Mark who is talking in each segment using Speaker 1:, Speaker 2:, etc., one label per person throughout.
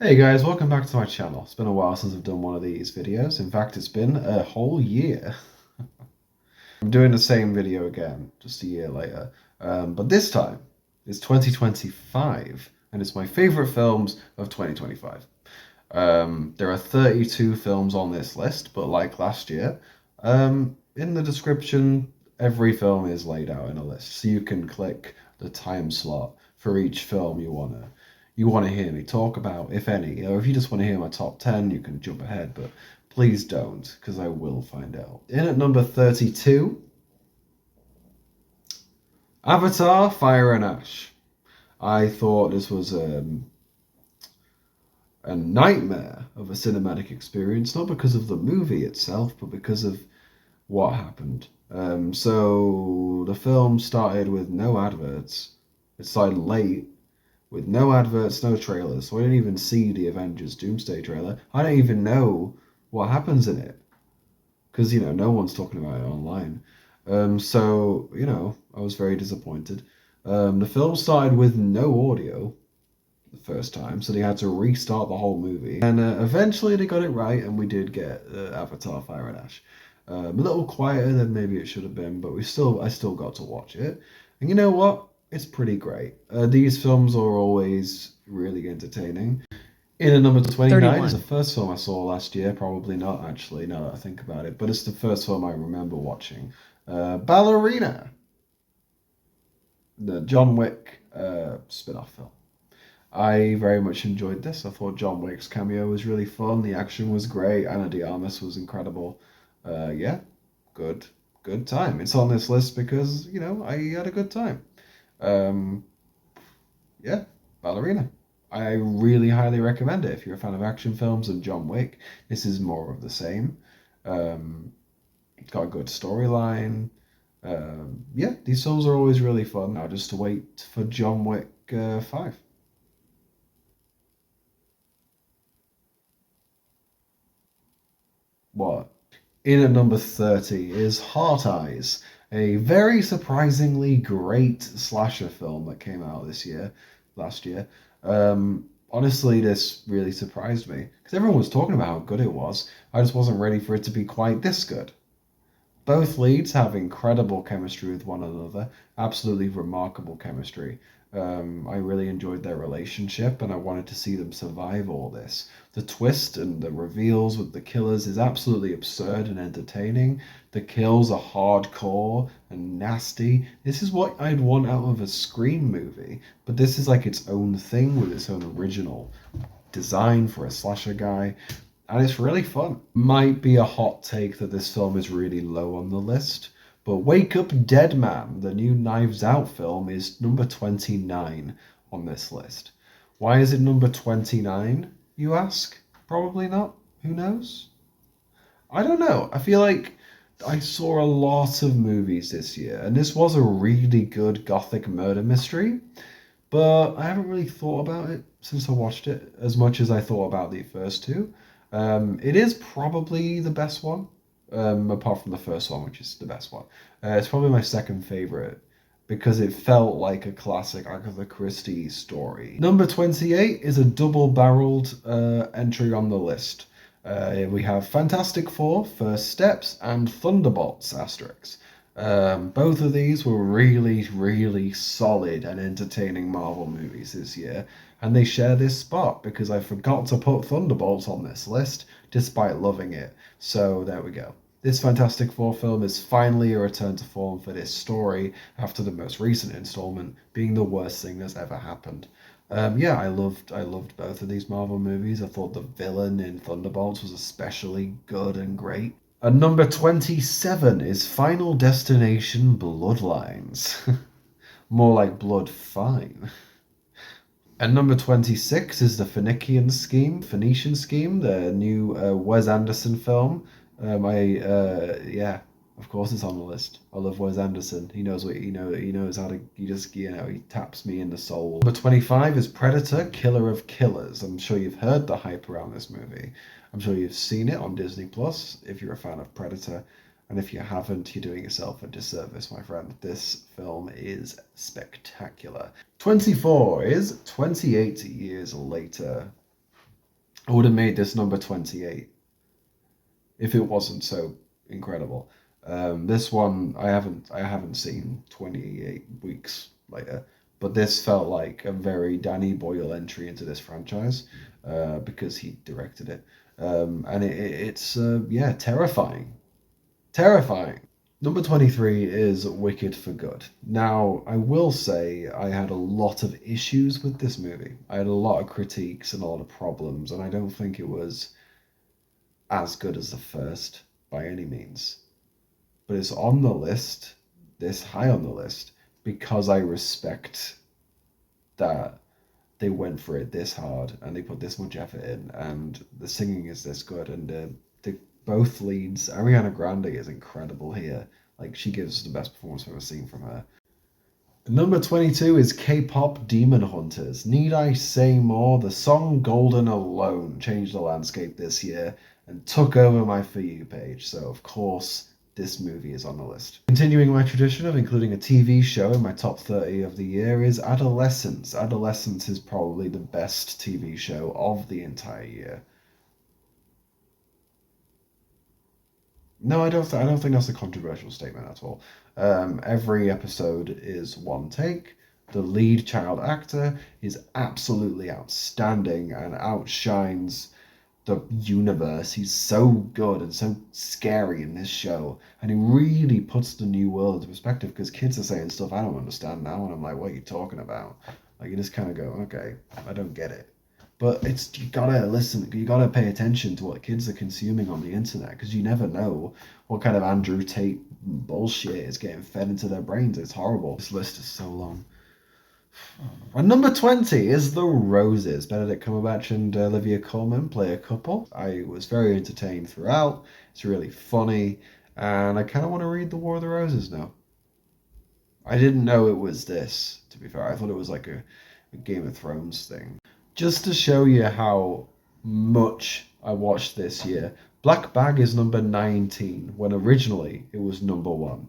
Speaker 1: Hey guys, welcome back to my channel. It's been a while since I've done one of these videos. In fact, it's been a whole year. I'm doing the same video again, just a year later. But this time, it's 2025, and it's my favorite films of 2025. There are 32 films on this list, but like last year, in the description, every film is laid out in a list, so you can click the time slot for each film you want to hear me talk about, if any. If you just want to hear my top 10, you can jump ahead, but please don't, because I will find out. In at number 32, Avatar: Fire and Ash. I thought this was a nightmare of a cinematic experience, not because of the movie itself, but because of what happened. So the film started with no adverts. It started late with no adverts, no trailers. So I didn't even see the Avengers Doomsday trailer. I don't even know what happens in it because no one's talking about it online. So I was very disappointed. The film started with no audio the first time, so they had to restart the whole movie. And eventually they got it right, and we did get Avatar: Fire and Ash. A little quieter than maybe it should have been, but I still got to watch it. And you know what? It's pretty great. These films are always really entertaining. In at number 29 31. Is the first film I saw last year. Probably not, actually, now that I think about it. But it's the first film I remember watching. Ballerina. The John Wick spin-off film. I very much enjoyed this. I thought John Wick's cameo was really fun. The action was great. Ana de Armas was incredible. Yeah, good time. It's on this list because, I had a good time. Yeah, Ballerina. I really highly recommend it if you're a fan of action films and John Wick. This is more of the same. It's got a good storyline. Yeah, these films are always really fun. Now just to wait for John Wick 5. What? In at number 30 is Heart Eyes, a very surprisingly great slasher film that came out last year. Honestly, this really surprised me because everyone was talking about how good it was. I just wasn't ready for it to be quite this good. Both leads have incredible chemistry with one another, absolutely remarkable chemistry. I really enjoyed their relationship and I wanted to see them survive all this. The twist and the reveals with the killers is absolutely absurd and entertaining. The kills are hardcore and nasty. This is what I'd want out of a Scream movie, but this is like its own thing with its own original design for a slasher guy. And it's really fun. Might be a hot take that this film is really low on the list, but Wake Up Dead Man, the new Knives Out film, is number 29 on this list. Why is it number 29, you ask? Probably not. Who knows? I don't know. I feel like I saw a lot of movies this year, and this was a really good gothic murder mystery, but I haven't really thought about it since I watched it as much as I thought about the first two. It is probably the best one, apart from the first one, which is the best one. It's probably my second favorite because it felt like a classic Agatha Christie story. Number 28 is a double-barreled entry on the list. We have Fantastic Four, First Steps, and Thunderbolts, asterisks. Both of these were really, really solid and entertaining Marvel movies this year, and they share this spot because I forgot to put Thunderbolts on this list despite loving it. So there we go. This Fantastic Four film is finally a return to form for this story after the most recent installment being the worst thing that's ever happened. Yeah, I loved both of these Marvel movies. I thought the villain in Thunderbolts was especially good and great. And number 27 is Final Destination Bloodlines. More like Blood Fine. And number 26 is the Phoenician Scheme, the new Wes Anderson film. Yeah, of course it's on the list. I love Wes Anderson. He knows what he knows how to. He taps me in the soul. Number 25 is Predator, Killer of Killers. I'm sure you've heard the hype around this movie. I'm sure you've seen it on Disney Plus if you're a fan of Predator. And if you haven't, you're doing yourself a disservice, my friend. This film is spectacular. 24 is 28 Years Later. I would have made this number 28 if it wasn't so incredible. This one I haven't seen 28 weeks later, but this felt like a very Danny Boyle entry into this franchise because he directed it, and it's yeah, terrifying, terrifying. Number 23 is Wicked for Good. Now, I will say I had a lot of issues with this movie. I had a lot of critiques and a lot of problems, and I don't think it was as good as the first by any means. But it's on the list, this high on the list, because I respect that they went for it this hard and they put this much effort in, and the singing is this good, and the both leads. Ariana Grande is incredible here. Like, she gives the best performance I've ever seen from her. Number 22 is K-pop Demon Hunters. Need I say more? The song Golden alone changed the landscape this year and took over my For You page, so of course this movie is on the list. Continuing my tradition of including a TV show in my top 30 of the year is Adolescence. Adolescence is probably the best TV show of the entire year. No, I don't think that's a controversial statement at all. Every episode is one take. The lead child actor is absolutely outstanding and outshines the universe. He's so good and so scary in this show, and he really puts the new world into perspective because kids are saying stuff I don't understand now, and I'm like, what are you talking about? Like, you just kind of go, okay, I don't get it. But it's, you gotta listen, you gotta pay attention to what kids are consuming on the internet because you never know what kind of Andrew Tate bullshit is getting fed into their brains. It's horrible. This list is so long. And number 20 is The Roses. Benedict Cumberbatch and Olivia Colman play a couple. I was very entertained throughout. It's really funny, and I kind of want to read The War of the Roses now. I didn't know it was this, to be fair. I thought it was like a Game of Thrones thing. Just to show you how much I watched this year, Black Bag is number 19, when originally it was number 1.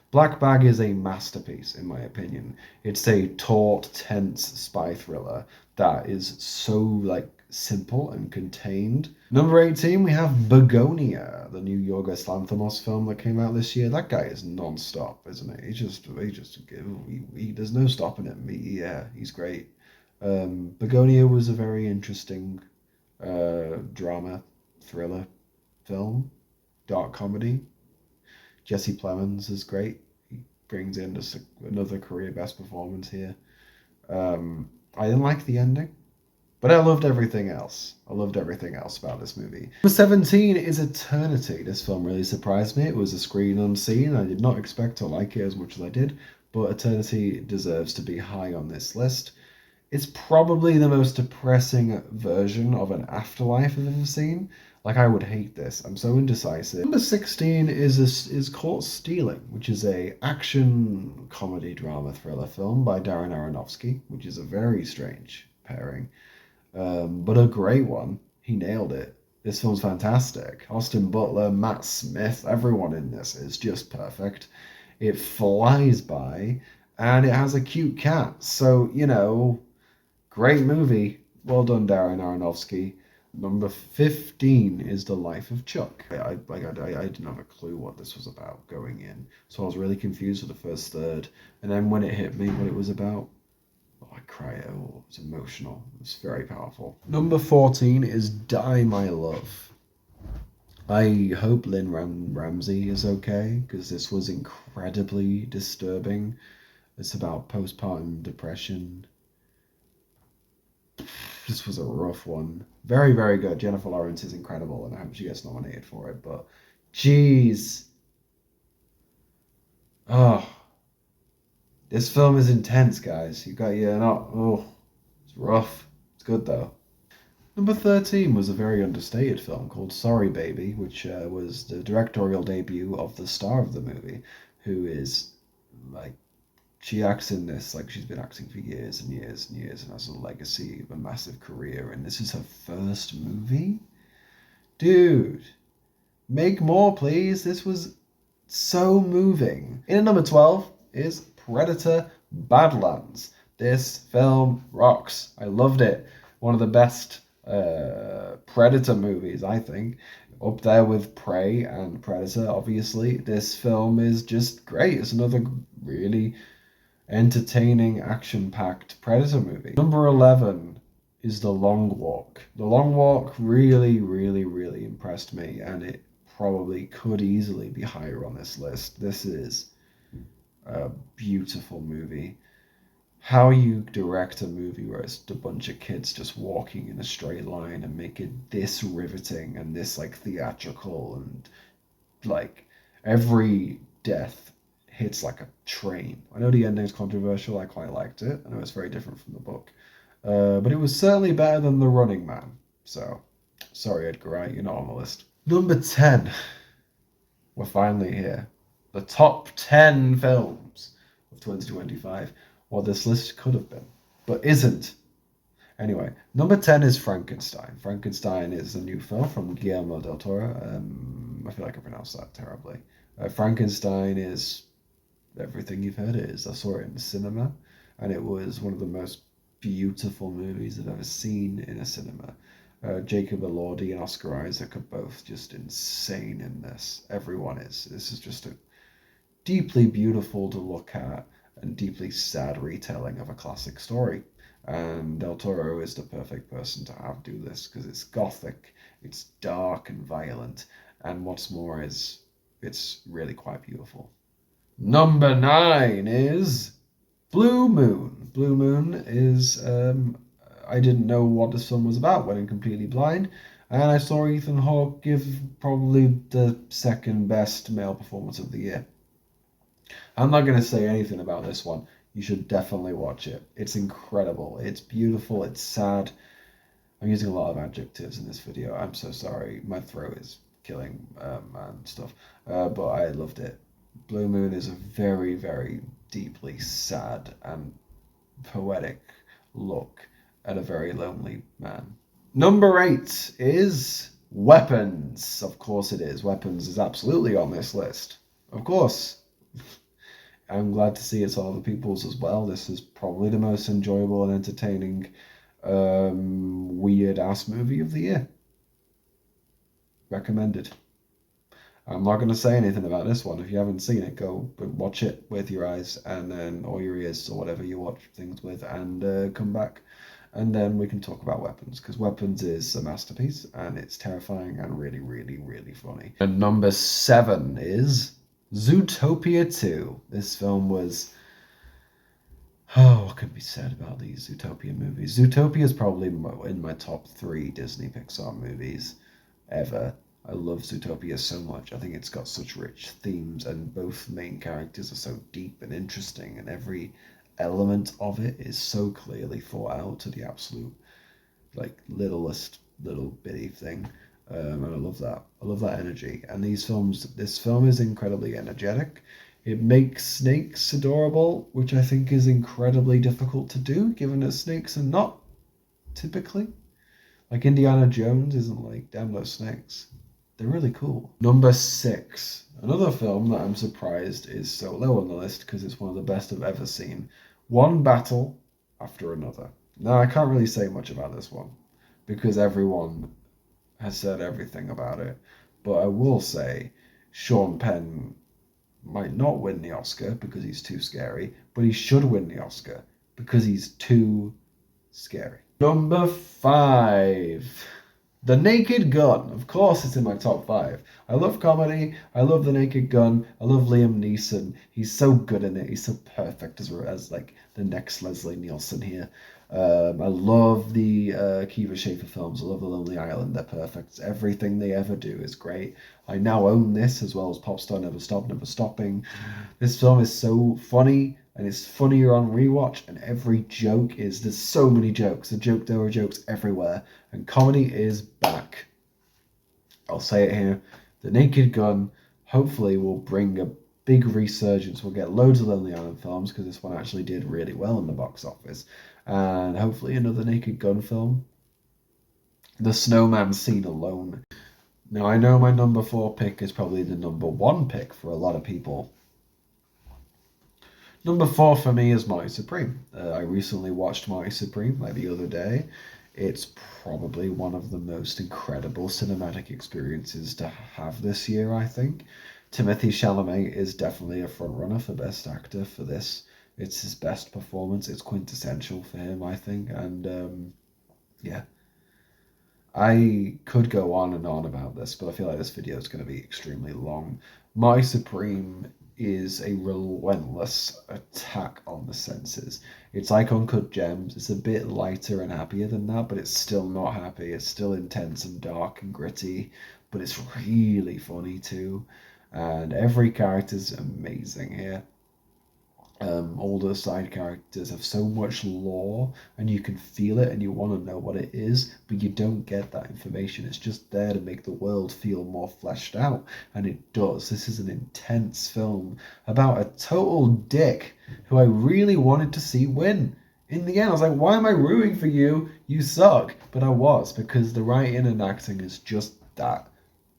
Speaker 1: Black Bag is a masterpiece, in my opinion. It's a taut, tense spy thriller that is so, like, simple and contained. Number 18, we have Bugonia, the new Yorgos Lanthimos film that came out this year. That guy is non-stop, isn't he? There's no stopping him. Yeah, he's great. Bugonia was a very interesting drama, thriller film, dark comedy. Jesse Plemons is great. He brings in just another career best performance here. I didn't like the ending, but I loved everything else. I loved everything else about this movie. Number 17 is Eternity. This film really surprised me. It was a screen unseen. I did not expect to like it as much as I did, but Eternity deserves to be high on this list. It's probably the most depressing version of an afterlife I've ever seen. Like, I would hate this. I'm so indecisive. Number 16 is Caught Stealing, which is a action comedy drama thriller film by Darren Aronofsky, which is a very strange pairing, but a great one. He nailed it. This film's fantastic. Austin Butler, Matt Smith, everyone in this is just perfect. It flies by, and it has a cute cat. So, great movie. Well done, Darren Aronofsky. Number 15 is The Life of Chuck. I didn't have a clue what this was about going in, so I was really confused for the first third. And then when it hit me what it was about, I cried. Oh, it was emotional. It was very powerful. Number 14 is Die My Love. I hope Lynn Ramsey is okay, because this was incredibly disturbing. It's about postpartum depression. This was a rough one. Very, very good. Jennifer Lawrence is incredible, and I hope she gets nominated for it. But, jeez. Oh, this film is intense, guys. It's rough. It's good, though. Number 13 was a very understated film called Sorry Baby, which was the directorial debut of the star of the movie, who is, like, she acts in this like she's been acting for years and years and years and has a legacy of a massive career, and this is her first movie? Dude, make more, please. This was so moving. In at number 12 is Predator Badlands. This film rocks. I loved it. One of the best Predator movies, I think. Up there with Prey and Predator, obviously. This film is just great. It's another really entertaining, action-packed Predator movie. Number 11 is The Long Walk. The Long Walk really, really, really impressed me, and it probably could easily be higher on this list. This is a beautiful movie. How you direct a movie where it's a bunch of kids just walking in a straight line and make it this riveting and this like theatrical, and like every death hits like a train. I know the ending's controversial. I quite liked it. I know it's very different from the book, but it was certainly better than The Running Man. So sorry, Edgar Wright, you're not on the list. Number 10. We're finally here. The top 10 films of 2025. What this list could have been, but isn't. Anyway, number 10 is Frankenstein. Frankenstein is a new film from Guillermo del Toro. I feel like I pronounced that terribly. Frankenstein is everything you've heard it is. I saw it in the cinema, and it was one of the most beautiful movies I've ever seen in a cinema. Jacob Elordi and Oscar Isaac are both just insane in this. Everyone is. This is just a deeply beautiful to look at and deeply sad retelling of a classic story. And Del Toro is the perfect person to have do this because it's gothic, it's dark and violent, and what's more is it's really quite beautiful. Number 9 is Blue Moon. Blue Moon is I didn't know what this film was about, went in completely blind, and I saw Ethan Hawke give probably the second best male performance of the year. I'm not going to say anything about this one. You should definitely watch it. It's incredible. It's beautiful. It's sad. I'm using a lot of adjectives in this video. I'm so sorry. My throat is killing and stuff. But I loved it. Blue Moon is a very, very deeply sad and poetic look at a very lonely man. Number 8 is Weapons. Of course it is. Weapons is absolutely on this list. Of course. I'm glad to see it's all the people's as well. This is probably the most enjoyable and entertaining weird-ass movie of the year. Recommended. I'm not going to say anything about this one. If you haven't seen it, go watch it with your eyes and then or your ears or whatever you watch things with, and come back. And then we can talk about Weapons, because Weapons is a masterpiece and it's terrifying and really, really, really funny. And number 7 is Zootopia 2. This film was... what could be said about these Zootopia movies? Zootopia is probably in my top 3 Disney Pixar movies ever. I love Zootopia so much. I think it's got such rich themes, and both main characters are so deep and interesting, and every element of it is so clearly thought out to the absolute, like, littlest little bitty thing. And I love that. I love that energy. And this film is incredibly energetic. It makes snakes adorable, which I think is incredibly difficult to do, given that snakes are not typically. Like Indiana Jones isn't like, damn those snakes. They're really cool. Number 6. Another film that I'm surprised is so low on the list because it's one of the best I've ever seen. One Battle After Another. Now, I can't really say much about this one because everyone has said everything about it. But I will say Sean Penn might not win the Oscar because he's too scary, but he should win the Oscar because he's too scary. Number 5. The Naked Gun. Of course it's in my top 5. I love comedy. I love The Naked Gun. I love Liam Neeson. He's so good in it. He's so perfect as like the next Leslie Nielsen here. I love the Kiva Schaffer films. I love The Lonely Island. They're perfect. Everything they ever do is great. I now own this as well as Popstar Never Stop, Never Stopping. This film is so funny, and it's funnier on rewatch, and every joke is, there's so many jokes. There are jokes everywhere, and comedy is back. I'll say it here. The Naked Gun hopefully will bring a big resurgence. We'll get loads of Lonely Island films, because this one actually did really well in the box office. And hopefully another Naked Gun film. The snowman scene alone. Now, I know my number 4 pick is probably the number 1 pick for a lot of people. Number 4 for me is Marty Supreme. I recently watched Marty Supreme like the other day. It's probably one of the most incredible cinematic experiences to have this year, I think. Timothée Chalamet is definitely a frontrunner for Best Actor for this. It's his best performance. It's quintessential for him, I think. And yeah, I could go on and on about this, but I feel like this video is going to be extremely long. My Supreme is a relentless attack on the senses. It's like Uncut Gems. It's a bit lighter and happier than that, but it's still not happy. It's still intense and dark and gritty, but it's really funny too. And every character's amazing here. All the side characters have so much lore, and you can feel it and you want to know what it is, but you don't get that information. It's just there to make the world feel more fleshed out, and it does. This is an intense film about a total dick who I really wanted to see win. In the end, I was like, why am I rooting for you? You suck. But I was, because the writing and acting is just that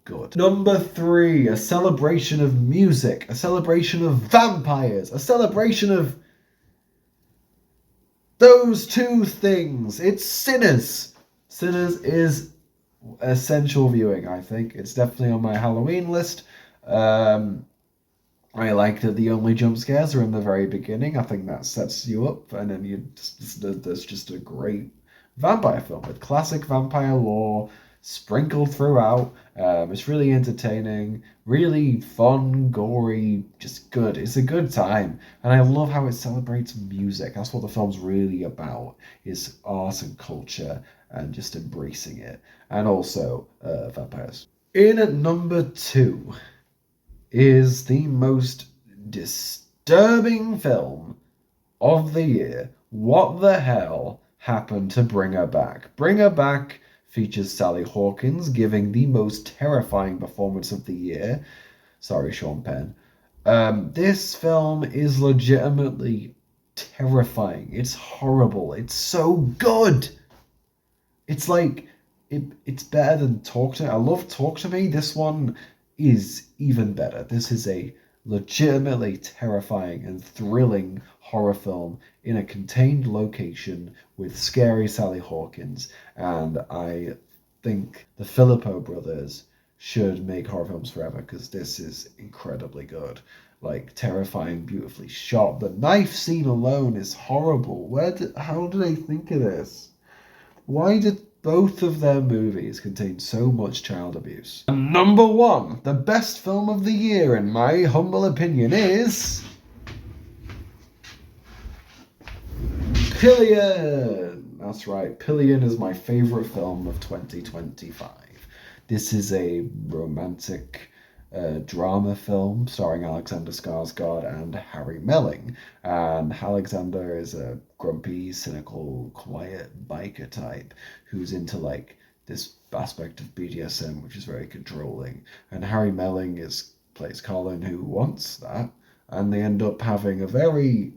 Speaker 1: good. Number 3, a celebration of music, a celebration of vampires, a celebration of those two things. It's Sinners. Sinners is essential viewing, I think. It's definitely on my Halloween list. I like that the only jump scares are in the very beginning. I think that sets you up, and then there's just a great vampire film with classic vampire lore sprinkled throughout. It's really entertaining, really fun, gory, just good. It's a good time, and I love how it celebrates music. That's what the film's really about, is art and culture and just embracing it, and also vampires. In at number 2 is the most disturbing film of the year. What the hell happened to Bring Her Back? Bring Her Back features Sally Hawkins giving the most terrifying performance of the year. Sorry, Sean Penn. This film is legitimately terrifying. It's horrible. It's so good. It's like it's better than Talk to Me. I love Talk to Me. This one is even better. This is a legitimately terrifying and thrilling horror film in a contained location with scary Sally Hawkins, and I think the Filippo brothers should make horror films forever, because this is incredibly good. Like, terrifying, beautifully shot. The knife scene alone is horrible. How did they think of this? Why did both of their movies contain so much child abuse? And number 1, the best film of the year, in my humble opinion, is Pillion. That's right, Pillion is my favorite film of 2025. This is a romantic drama film starring Alexander Skarsgård and Harry Melling. And Alexander is a grumpy, cynical, quiet biker type who's into like this aspect of BDSM, which is very controlling. And Harry Melling plays Colin, who wants that, and they end up having a very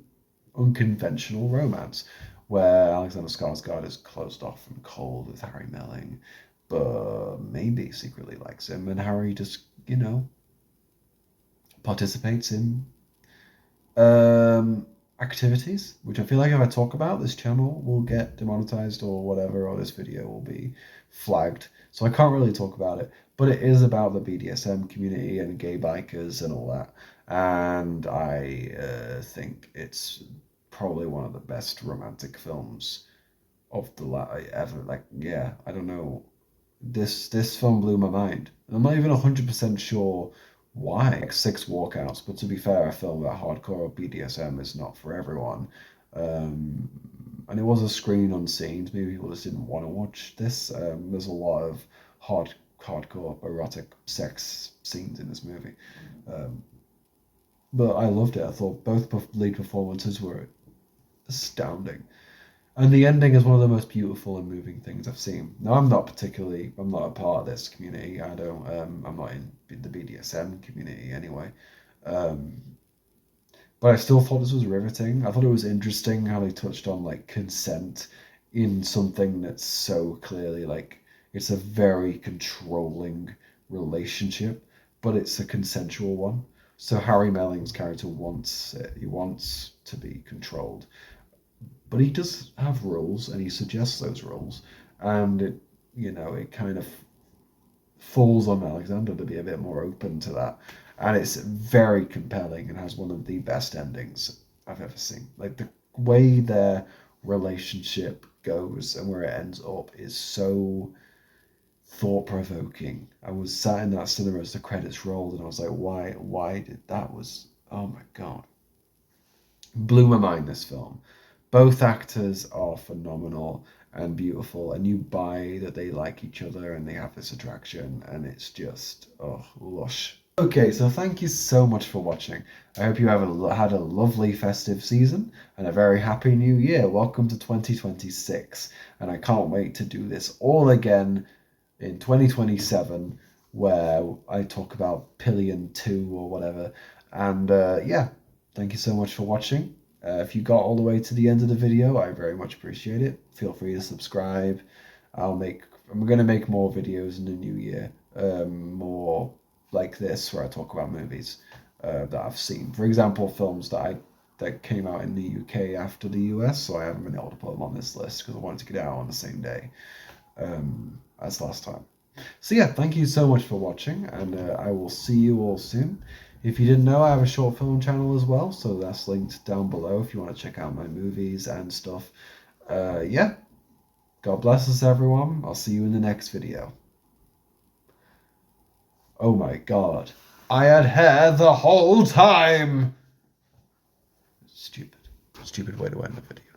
Speaker 1: unconventional romance where Alexander Skarsgård is closed off and cold with Harry Melling, but maybe secretly likes him, and Harry just, participates in activities, which I feel like if I talk about, this channel will get demonetized or whatever, or this video will be flagged. So I can't really talk about it, but it is about the BDSM community and gay bikers and all that. And I think it's probably one of the best romantic films of the ever. Like, yeah, I don't know. This film blew my mind. I'm not even 100% sure why. Like 6 walkouts, but to be fair, a film about hardcore BDSM is not for everyone. And it was a screen unseen. Maybe people just didn't want to watch this. There's a lot of hardcore erotic sex scenes in this movie. But I loved it. I thought both lead performances were astounding. And the ending is one of the most beautiful and moving things I've seen. Now, I'm not a part of this community. I'm not in the BDSM community anyway. But I still thought this was riveting. I thought it was interesting how they touched on like consent in something that's so clearly like, it's a very controlling relationship, but it's a consensual one. So Harry Melling's character wants it. He wants to be controlled. But he does have rules, and he suggests those rules. and it kind of falls on Alexander to be a bit more open to that, and it's very compelling and has one of the best endings I've ever seen. Like the way their relationship goes and where it ends up is so thought-provoking. I was sat in that cinema as the credits rolled, and I was like, why did that? Was, oh my god, blew my mind, this film. Both actors are phenomenal and beautiful, and you buy that they like each other and they have this attraction, and it's just, oh, lush. Okay, so thank you so much for watching. I hope you have had a lovely festive season and a very happy new year. Welcome to 2026, and I can't wait to do this all again in 2027, where I talk about Pillion 2 or whatever. And yeah, thank you so much for watching. If you got all the way to the end of the video, I very much appreciate it. Feel free to subscribe. I'm going to make more videos in the new year, more like this, where I talk about movies that I've seen. For example, films that came out in the UK after the US, so I haven't been able to put them on this list because I wanted to get out on the same day as last time. So yeah, thank you so much for watching, and I will see you all soon. If you didn't know, I have a short film channel as well, so that's linked down below if you want to check out my movies and stuff. Yeah, God bless us, everyone. I'll see you in the next video. Oh my god, I had hair the whole time! Stupid way to end the video.